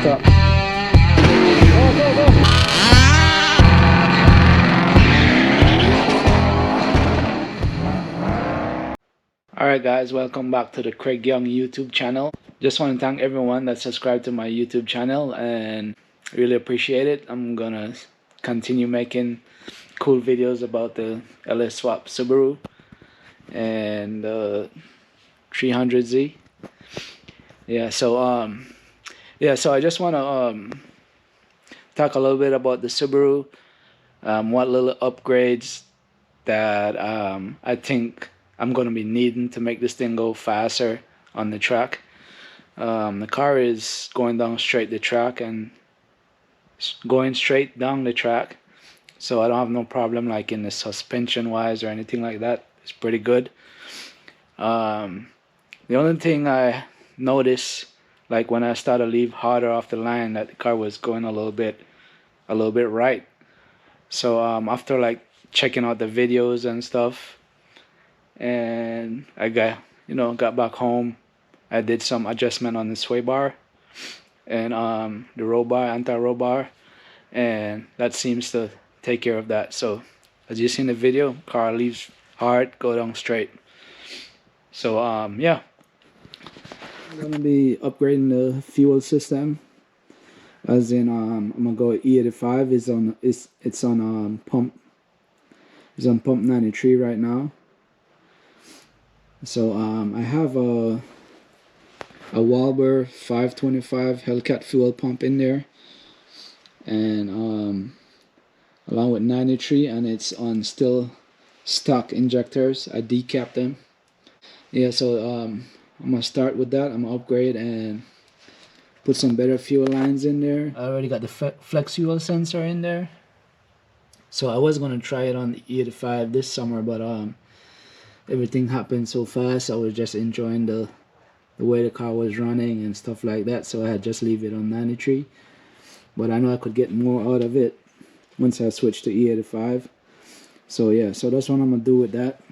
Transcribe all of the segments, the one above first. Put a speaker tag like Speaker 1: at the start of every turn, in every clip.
Speaker 1: truck. Go, go, go. Alright guys, welcome back to the Craig Young YouTube channel. Just want to thank everyone that subscribed to my YouTube channel and really appreciate it. I'm gonna continue making cool videos about the LS Swap Subaru and 300Z. So I just want to talk a little bit about the Subaru, what little upgrades that I think I'm going to be needing to make this thing go faster on the track. The car is going down straight the track and going straight down the track, so I don't have no problem like in the suspension wise or anything like that. It's pretty good. The only thing I noticed, like when I started to leave harder off the line, that the car was going a little bit right. So after like checking out the videos and stuff, and I got back home, I did some adjustment on the sway bar and the roll bar, anti-roll bar, and that seems to take care of that. So as you see in the video, car leaves hard, go down straight. So yeah, I'm gonna be upgrading the fuel system, as in I'm gonna go E85 it's on pump 93 right now. So I have a Walber 525 Hellcat fuel pump in there, and along with 93, and it's on still stock injectors. I decapped them. So I'm gonna start with that. I'm gonna upgrade and put some better fuel lines in there. I already got the flex fuel sensor in there, so I was gonna try it on the E85 this summer, but everything happened so fast. I was just enjoying the way the car was running and stuff like that, so I had just leave it on 93. But I know I could get more out of it once I switched to E85. So yeah, so that's what I'm gonna do with that.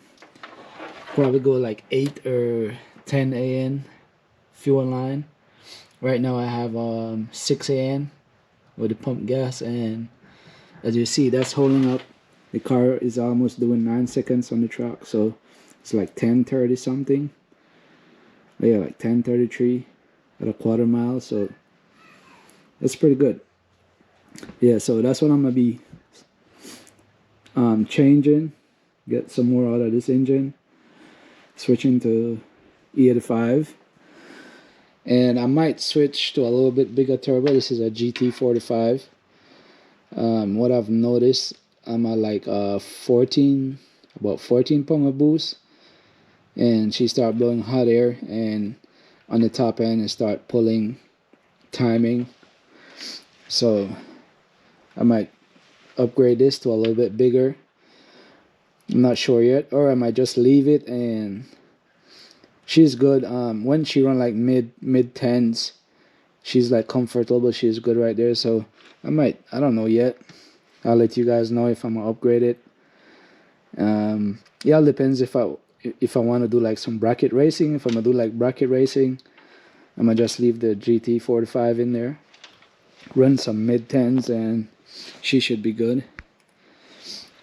Speaker 1: Probably go like 8 or 10 AN fuel line. Right now I have 6 AN with the pump gas, and as you see, that's holding up. The car is almost doing 9 seconds on the track, so it's like 10:30 something. Yeah, like 10:33 at a quarter mile, so that's pretty good. Yeah, so that's what I'm gonna be changing, get some more out of this engine, switching to E85, and I might switch to a little bit bigger turbo. This is a GT45. What I've noticed, I'm at like about 14 pound of boost, and she start blowing hot air, and on the top end and start pulling timing. So I might upgrade this to a little bit bigger. I'm not sure yet, or I might just leave it. And she's good. When she run like mid tens, she's like comfortable. She's good right there. So I don't know yet. I'll let you guys know if I'm gonna upgrade it. Yeah, it depends if I want to do like some bracket racing. If I'm gonna do like bracket racing, I'm gonna just leave the GT45 in there, run some mid tens, and she should be good.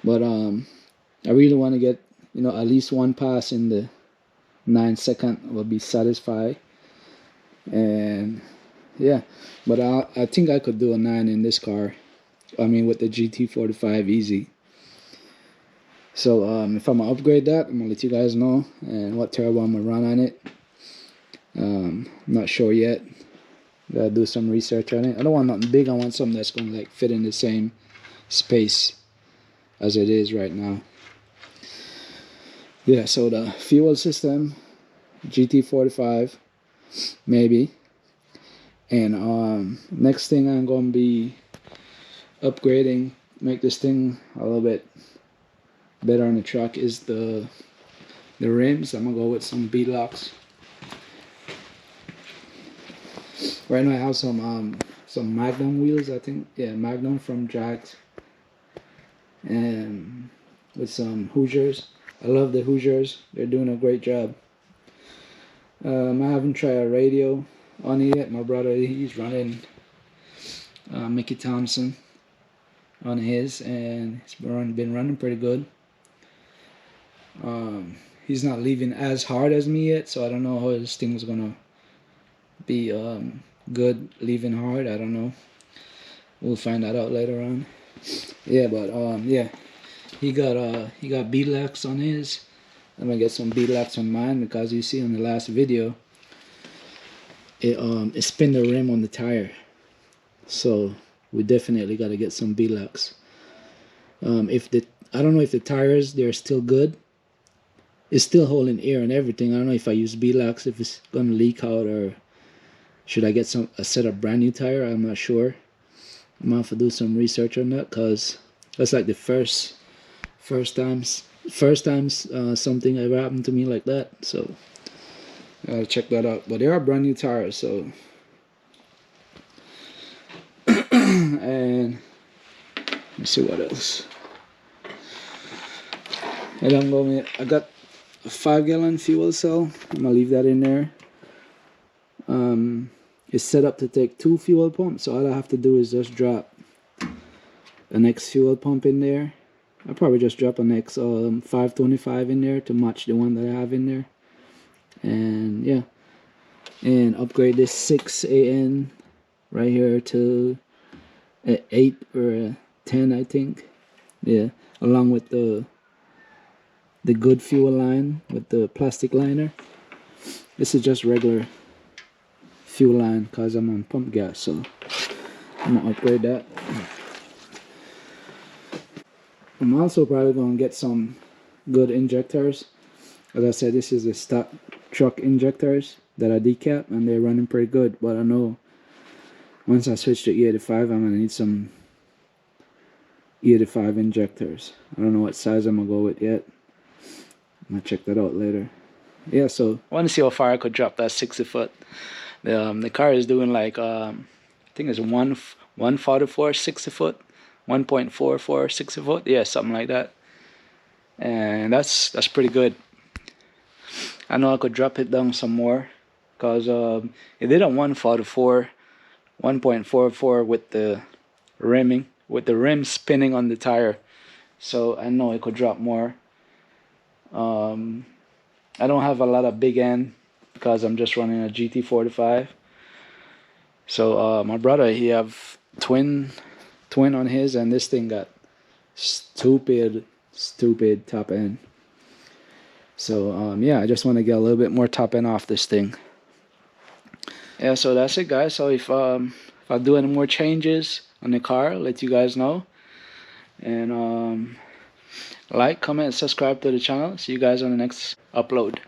Speaker 1: But I really want to get at least one pass in the 9 second. Will be satisfied. And yeah, but I think I could do a 9 in this car. I mean, with the GT45 easy. So if I'm gonna upgrade that, I'm gonna let you guys know, and what turbo I'm gonna run on it. Not sure yet. Gotta do some research on it. I don't want nothing big. I want something that's gonna like fit in the same space as it is right now. Yeah, so the fuel system, GT45 maybe. And next thing I'm gonna be upgrading, make this thing a little bit better on the track, is the rims. I'm gonna go with some B-locks. Right now I have some Magnum wheels, I think. Yeah, Magnum from Jags, and with some Hoosiers. I love the Hoosiers. They're doing a great job. I haven't tried a radio on it yet. My brother, he's running Mickey Thompson on his, and it's been running pretty good. He's not leaving as hard as me yet, so I don't know how his thing's gonna be good leaving hard. I don't know. We'll find that out later on. Yeah, but yeah, he got beadlax on his. I'm gonna get some beadlax on mine because you see in the last video, it spin the rim on the tire. So we definitely got to get some beadlax. I don't know if the tires, they're still good. It's still holding air and everything. I don't know if I use beadlax, if it's gonna leak out, or should I get a set of brand new tire. I'm not sure. I'm gonna have to do some research on that, because that's like the first times something ever happened to me like that. So I gotta check that out. But they are brand new tires, so and let's see what else. And I got a 5-gallon fuel cell. I'm gonna leave that in there. It's set up to take 2 fuel pumps, so all I have to do is just drop the next fuel pump in there. I'll probably just drop a next 525 in there to match the one that I have in there. And yeah, and upgrade this 6 AN right here to 8 or 10, I think. Yeah, along with the good fuel line with the plastic liner. This is just regular fuel line because I'm on pump gas, so I'm gonna upgrade that. I'm also probably gonna get some good injectors. As I said, this is the stock truck injectors that I decap, and they're running pretty good. But I know once I switch to E85, I'm gonna need some E85 injectors. I don't know what size I'm gonna go with yet. I'm gonna check that out later. Yeah, so I want to see how far I could drop that 60 foot. The car is doing like I think it's 144 60 foot, 1.44 60 foot. Yeah, something like that. And that's pretty good. I know I could drop it down some more, because it did a 144, 1.44 with the rim spinning on the tire. So I know it could drop more. I don't have a lot of big end because I'm just running a GT45. So my brother, he have twin on his, and this thing got stupid top end. So yeah, I just want to get a little bit more top end off this thing. Yeah, so that's it, guys. So if I do any more changes on the car, I'll let you guys know. And like, comment, and subscribe to the channel. See you guys on the next upload.